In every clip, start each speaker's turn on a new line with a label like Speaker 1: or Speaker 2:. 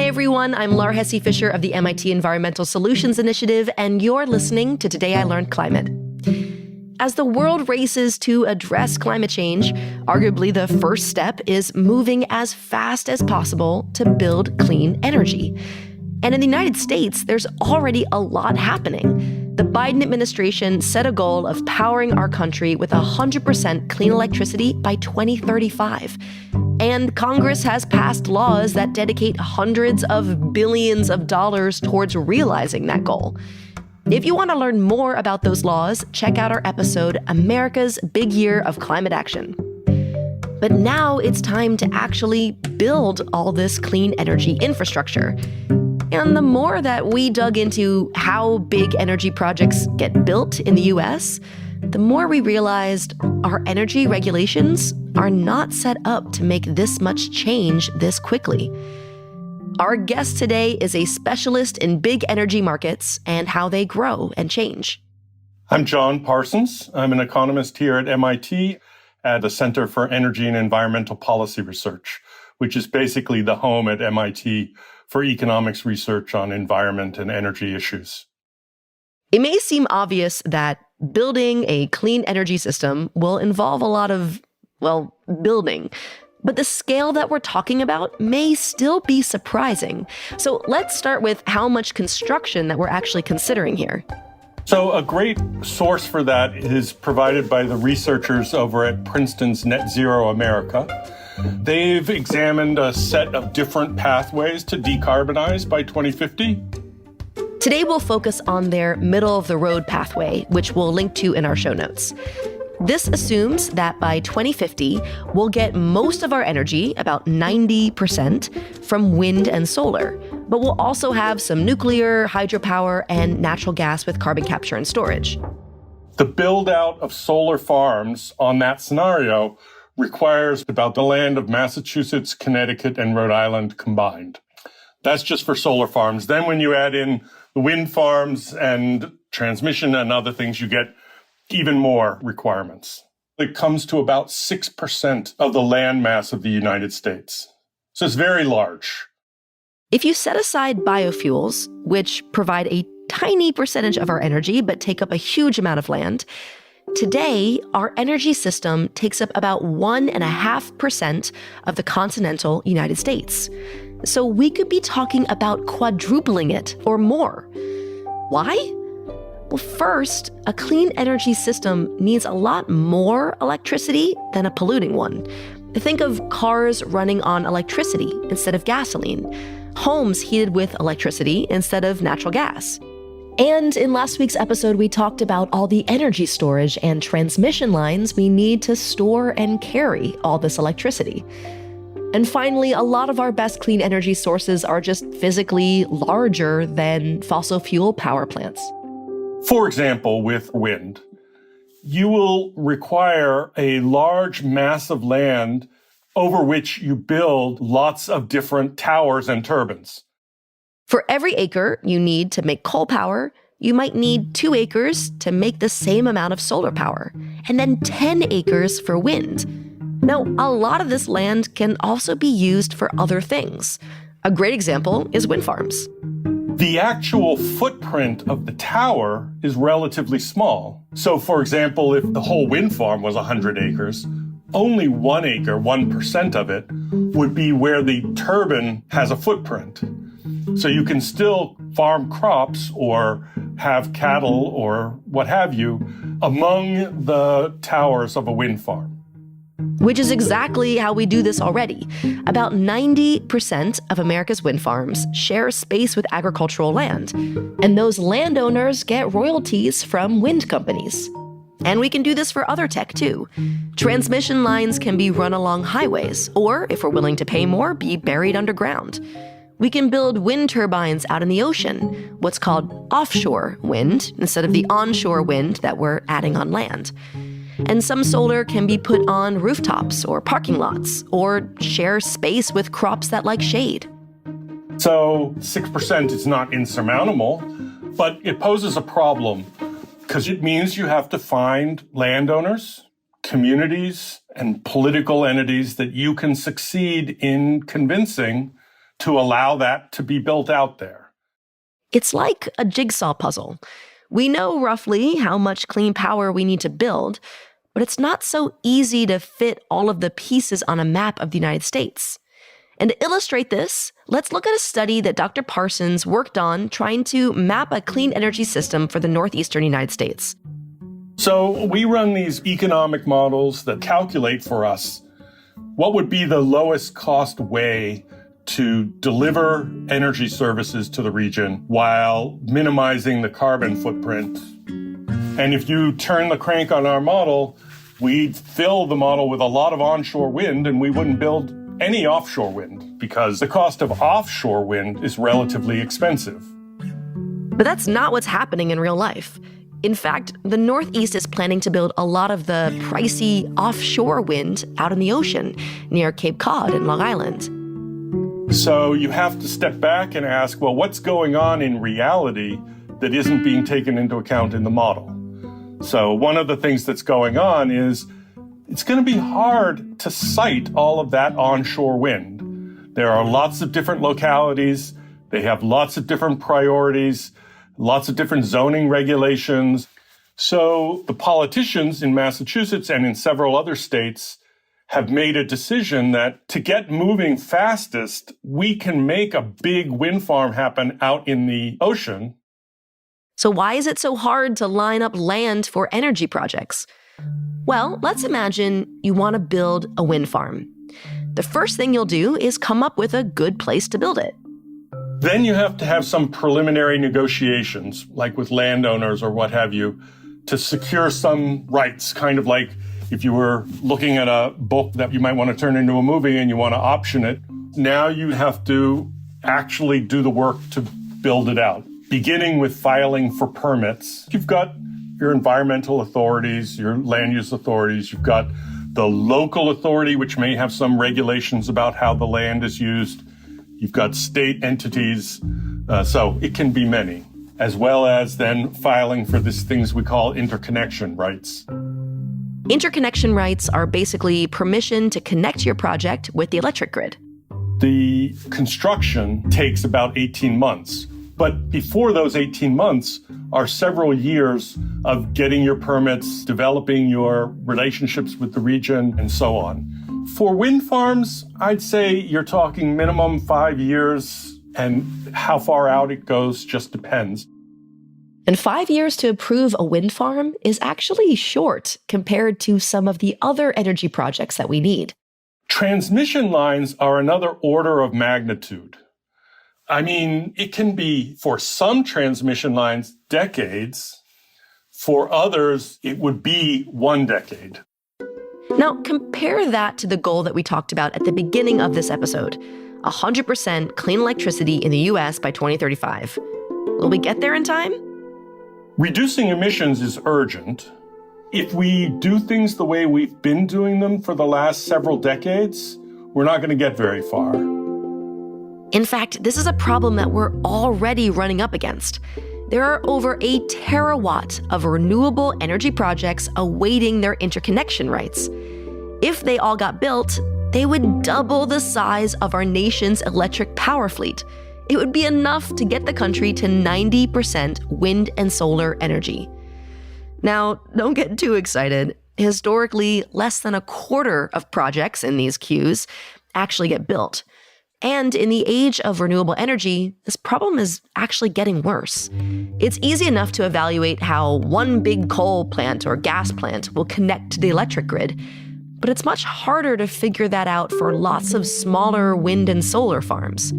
Speaker 1: everyone, I'm Laur Fisher of the MIT Environmental Solutions Initiative, and you're listening to Today I Learned Climate. As the world races to address climate change, arguably the first step is moving as fast as possible to build clean energy. And in the United States, there's already a lot happening. The Biden administration set a goal of powering our country with 100% clean electricity by 2035. And Congress has passed laws that dedicate hundreds of billions of dollars towards realizing that goal. If you want to learn more about those laws, check out our episode, America's Big Year of Climate Action. But now it's time to actually build all this clean energy infrastructure. And the more that we dug into how big energy projects get built in the US, the more we realized our energy regulations are not set up to make this much change this quickly. Our guest today is a specialist in big energy markets and how they grow and change.
Speaker 2: I'm John Parsons. I'm an economist here at MIT at the Center for Energy and Environmental Policy Research, which is basically the home at MIT for economics research on environment and energy issues.
Speaker 1: It may seem obvious that building a clean energy system will involve a lot of, building. But the scale that we're talking about may still be surprising. So let's start with how much construction that we're actually considering here.
Speaker 2: So a great source for that is provided by the researchers over at Princeton's Net Zero America. They've examined a set of different pathways to decarbonize by 2050.
Speaker 1: Today we'll focus on their middle-of-the-road pathway, which we'll link to in our show notes. This assumes that by 2050, we'll get most of our energy, about 90%, from wind and solar. But we'll also have some nuclear, hydropower, and natural gas with carbon capture and storage.
Speaker 2: The build-out of solar farms on that scenario requires about the land of Massachusetts, Connecticut, and Rhode Island combined. That's just for solar farms. Then when you add in the wind farms and transmission and other things, you get even more requirements. It comes to about 6% of the land mass of the United States. So it's very large.
Speaker 1: If you set aside biofuels, which provide a tiny percentage of our energy but take up a huge amount of land, today our energy system takes up about 1.5% of the continental United States. So we could be talking about quadrupling it or more. Why? Well, first, a clean energy system needs a lot more electricity than a polluting one. Think of cars running on electricity instead of gasoline, homes heated with electricity instead of natural gas. And in last week's episode, we talked about all the energy storage and transmission lines we need to store and carry all this electricity. And finally, a lot of our best clean energy sources are just physically larger than fossil fuel power plants.
Speaker 2: For example, with wind, you will require a large mass of land over which you build lots of different towers and turbines.
Speaker 1: For every acre you need to make coal power, you might need 2 acres to make the same amount of solar power, and then 10 acres for wind. Now, a lot of this land can also be used for other things. A great example is wind farms.
Speaker 2: The actual footprint of the tower is relatively small. So, for example, if the whole wind farm was 100 acres, only 1 acre, 1% of it, would be where the turbine has a footprint. So you can still farm crops or have cattle or what have you among the towers of a wind farm.
Speaker 1: Which is exactly how we do this already. About 90% of America's wind farms share space with agricultural land, and those landowners get royalties from wind companies. And we can do this for other tech too. Transmission lines can be run along highways, or if we're willing to pay more, be buried underground. We can build wind turbines out in the ocean, what's called offshore wind, instead of the onshore wind that we're adding on land. And some solar can be put on rooftops or parking lots, or share space with crops that like shade.
Speaker 2: So 6% is not insurmountable, but it poses a problem because it means you have to find landowners, communities, and political entities that you can succeed in convincing to allow that to be built out there.
Speaker 1: It's like a jigsaw puzzle. We know roughly how much clean power we need to build, but it's not so easy to fit all of the pieces on a map of the United States. And to illustrate this, let's look at a study that Dr. Parsons worked on trying to map a clean energy system for the northeastern United States.
Speaker 2: So we run these economic models that calculate for us what would be the lowest cost way to deliver energy services to the region while minimizing the carbon footprint. And if you turn the crank on our model, we'd fill the model with a lot of onshore wind and we wouldn't build any offshore wind because the cost of offshore wind is relatively expensive.
Speaker 1: But that's not what's happening in real life. In fact, the Northeast is planning to build a lot of the pricey offshore wind out in the ocean near Cape Cod and Long Island.
Speaker 2: So you have to step back and ask, well, what's going on in reality that isn't being taken into account in the model? So one of the things that's going on is it's going to be hard to site all of that onshore wind. There are lots of different localities. They have lots of different priorities, lots of different zoning regulations. So the politicians in Massachusetts and in several other states have made a decision that to get moving fastest, we can make a big wind farm happen out in the ocean.
Speaker 1: So why is it so hard to line up land for energy projects? Well, let's imagine you want to build a wind farm. The first thing you'll do is come up with a good place to build it.
Speaker 2: Then you have to have some preliminary negotiations, like with landowners or what have you, to secure some rights, kind of like if you were looking at a book that you might want to turn into a movie and you want to option it. Now you have to actually do the work to build it out, beginning with filing for permits. You've got your environmental authorities, your land use authorities. You've got the local authority, which may have some regulations about how the land is used. You've got state entities, so it can be many, as well as then filing for these things we call interconnection rights.
Speaker 1: Interconnection rights are basically permission to connect your project with the electric grid.
Speaker 2: The construction takes about 18 months. But before those 18 months are several years of getting your permits, developing your relationships with the region, and so on. For wind farms, I'd say you're talking minimum 5 years, and how far out it goes just depends.
Speaker 1: And 5 years to approve a wind farm is actually short compared to some of the other energy projects that we need.
Speaker 2: Transmission lines are another order of magnitude. I mean, it can be, for some transmission lines, decades. For others, it would be 1 decade.
Speaker 1: Now, compare that to the goal that we talked about at the beginning of this episode, 100% clean electricity in the US by 2035. Will we get there in time?
Speaker 2: Reducing emissions is urgent. If we do things the way we've been doing them for the last several decades, we're not going to get very far.
Speaker 1: In fact, this is a problem that we're already running up against. There are over a terawatt of renewable energy projects awaiting their interconnection rights. If they all got built, they would double the size of our nation's electric power fleet. It would be enough to get the country to 90% wind and solar energy. Now, don't get too excited. Historically, less than a quarter of projects in these queues actually get built. And in the age of renewable energy, this problem is actually getting worse. It's easy enough to evaluate how one big coal plant or gas plant will connect to the electric grid, but it's much harder to figure that out for lots of smaller wind and solar farms.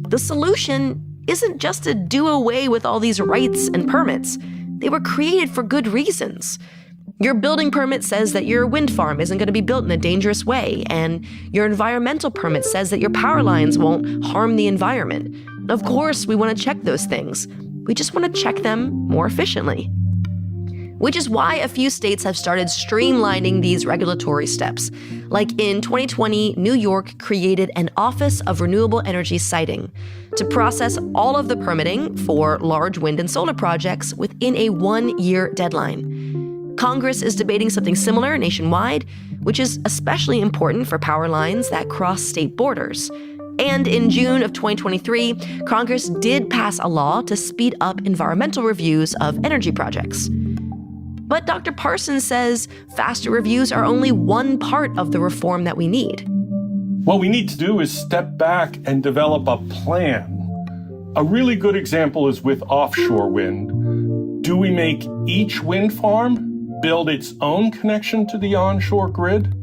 Speaker 1: The solution isn't just to do away with all these rights and permits. They were created for good reasons. Your building permit says that your wind farm isn't going to be built in a dangerous way, and your environmental permit says that your power lines won't harm the environment. Of course, we want to check those things. We just want to check them more efficiently. Which is why a few states have started streamlining these regulatory steps. Like in 2020, New York created an Office of Renewable Energy Siting to process all of the permitting for large wind and solar projects within a 1-year deadline. Congress is debating something similar nationwide, which is especially important for power lines that cross state borders. And in June of 2023, Congress did pass a law to speed up environmental reviews of energy projects. But Dr. Parsons says faster reviews are only one part of the reform that we need.
Speaker 2: What we need to do is step back and develop a plan. A really good example is with offshore wind. Do we make each wind farm build its own connection to the onshore grid?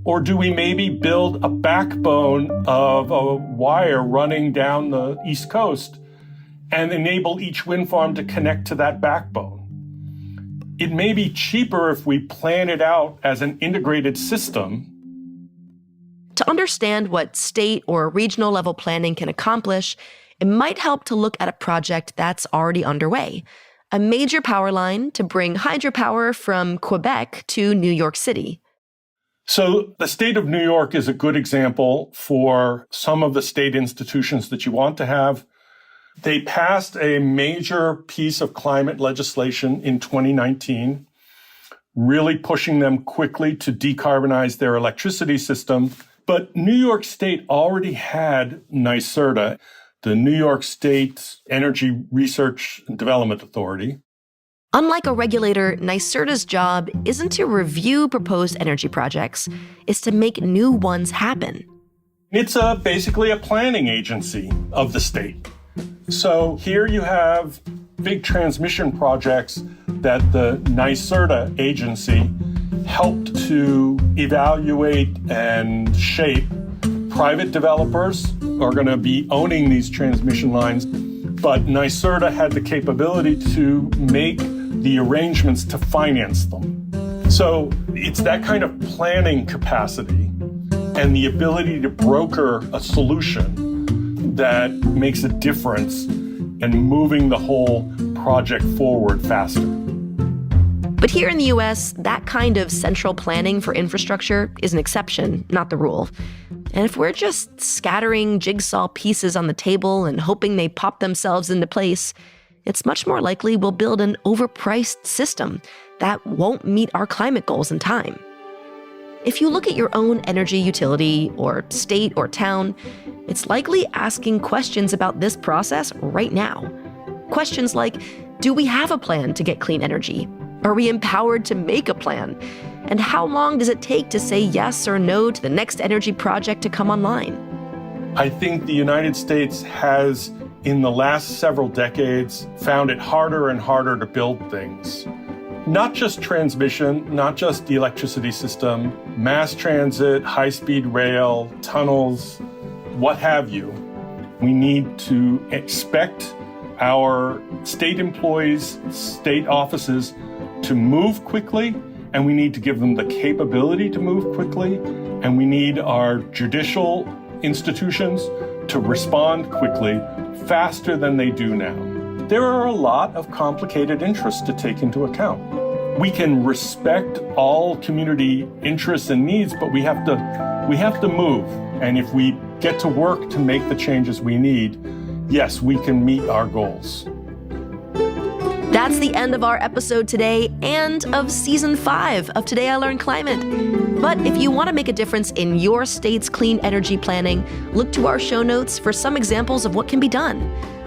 Speaker 2: Or do we maybe build a backbone of a wire running down the East Coast and enable each wind farm to connect to that backbone? It may be cheaper if we plan it out as an integrated system.
Speaker 1: To understand what state or regional level planning can accomplish, it might help to look at a project that's already underway. A major power line to bring hydropower from Quebec to New York City.
Speaker 2: So the state of New York is a good example for some of the state institutions that you want to have. They passed a major piece of climate legislation in 2019, really pushing them quickly to decarbonize their electricity system. But New York State already had NYSERDA, the New York State Energy Research and Development Authority.
Speaker 1: Unlike a regulator, NYSERDA's job isn't to review proposed energy projects, it's to make new ones happen.
Speaker 2: It's basically a planning agency of the state. So here you have big transmission projects that the NYSERDA agency helped to evaluate and shape. Private developers are going to be owning these transmission lines, but NYSERDA had the capability to make the arrangements to finance them. So it's that kind of planning capacity and the ability to broker a solution that makes a difference in moving the whole project forward faster.
Speaker 1: But here in the US, that kind of central planning for infrastructure is an exception, not the rule. And if we're just scattering jigsaw pieces on the table and hoping they pop themselves into place, it's much more likely we'll build an overpriced system that won't meet our climate goals in time. If you look at your own energy utility or state or town, it's likely asking questions about this process right now. Questions like, do we have a plan to get clean energy? Are we empowered to make a plan? And how long does it take to say yes or no to the next energy project to come online?
Speaker 2: I think the United States has, in the last several decades, found it harder and harder to build things. Not just transmission, not just the electricity system, mass transit, high-speed rail, tunnels, what have you. We need to expect our state employees, state offices to move quickly, and we need to give them the capability to move quickly, and we need our judicial institutions to respond quickly, faster than they do now. There are a lot of complicated interests to take into account. We can respect all community interests and needs, but we have to move. And if we get to work to make the changes we need, yes, we can meet our goals.
Speaker 1: That's the end of our episode today and of Season 5 of Today I Learned Climate. But if you want to make a difference in your state's clean energy planning, look to our show notes for some examples of what can be done.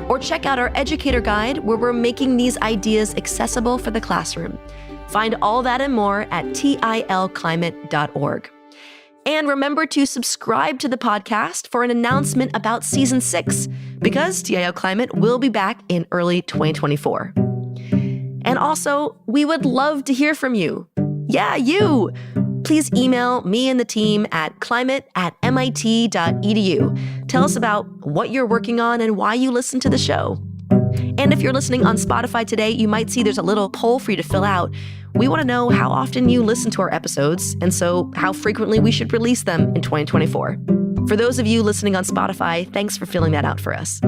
Speaker 1: Or check out our educator guide where we're making these ideas accessible for the classroom. Find all that and more at tilclimate.org. And remember to subscribe to the podcast for an announcement about Season 6, because TIL Climate will be back in early 2024. And also, we would love to hear from you. Yeah, you! Please email me and the team at climate@mit.edu. Tell us about what you're working on and why you listen to the show. And if you're listening on Spotify today, you might see there's a little poll for you to fill out. We want to know how often you listen to our episodes, and so how frequently we should release them in 2024. For those of you listening on Spotify, thanks for filling that out for us.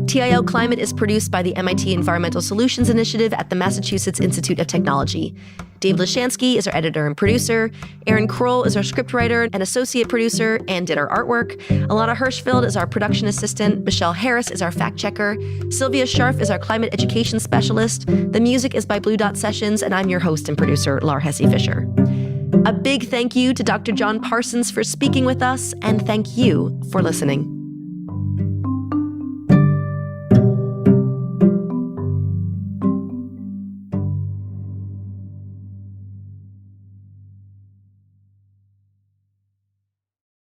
Speaker 1: TIL Climate is produced by the MIT Environmental Solutions Initiative at the Massachusetts Institute of Technology. Dave Lishansky is our editor and producer. Aaron Krol is our scriptwriter and associate producer and did our artwork. Ilana Hirschfeld is our production assistant. Michelle Harris is our fact checker. Sylvia Scharf is our climate education specialist. The music is by Blue Dot Sessions, and I'm your host and producer, Laur Hesse Fisher. A big thank you to Dr. John Parsons for speaking with us, and thank you for listening.